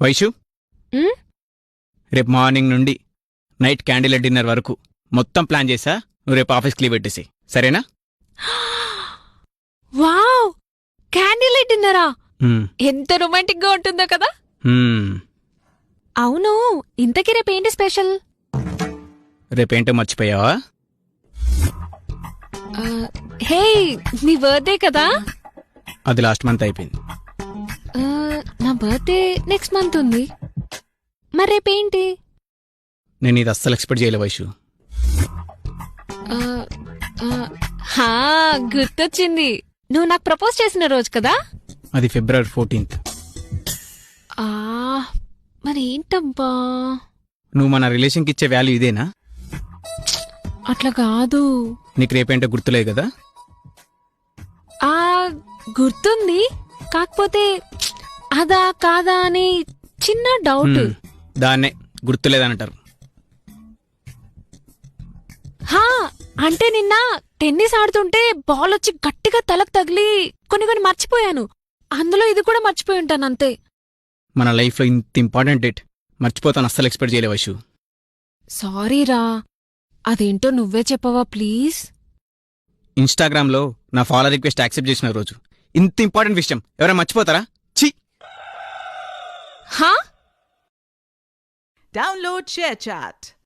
వైషు, ఉమ్, రేపు మార్నింగ్ నుండి night candle dinner వరకు మొత్తం ప్లాన్ చేసా. నువ్వు రేపు ఆఫీస్కి లీవ్ పెట్టేసి, సరేనా? వావ్, క్యాండిల్ లైట్ డిన్నరా? మ్మ్. ఎంత రొమాంటిక్ గా ఉంటుందో కదా. మ్మ్. అవును, ఇంతకీ రేపేంటి స్పెషల్? రేపేంటో మర్చిపోయావా? ఆ, హే, నీ బర్త్డే కదా? అది లాస్ట్ మంత్ అయిపోయింది. ఆ, నా బర్త్డే నెక్స్ట్ మంత్ ఉంది. మరి రేపేంటి? నేను ఇది అస్సలు ఎక్స్పెక్ట్ చేయలే వైషు. ఆ, ఆ, హా, గుర్తొచ్చింది. నువ్వు నాకు ప్రపోజ్ చేసిన రోజు కదా? అది February 14th. ఆ, మరి ఏంటబ్బా? నువ్వు మన రిలేషన్కి ఇచ్చే వాల్యూ ఇదేనా? అట్లా కాదు. నీకు రేపేంటో గుర్తులేదు కదా? ఆ, గుర్తుంది. కాకపోతే అదా కాదా అని చిన్న డౌట్. మ్మ్. దాన్నే గుర్తులేదంటారు. హా, అంటే నిన్న టెన్నిస్ ఆడుతుంటే బాల్ వచ్చి గట్టిగా తలకు తగిలి కొన్ని మర్చిపోయాను. అందులో ఇది కూడా మర్చిపోయి ఉంటాను అంతే. మన లైఫ్లో ఇంత ఇంపార్టెంట్ డేట్ మర్చిపోతాను అస్సలు ఎక్స్పెక్ట్ చేయలే వైషు. సారీరా, అదేంటో నువ్వే చెప్పవా ప్లీజ్? ఇన్స్టాగ్రామ్లో నా ఫాలో రిక్వెస్ట్ యాక్సెప్ట్ చేసిన రోజు. ఇంత ఇంపార్టెంట్ విషయం ఎవరైనా మర్చిపోతారా? ఛీ! హా, Download ShareChat.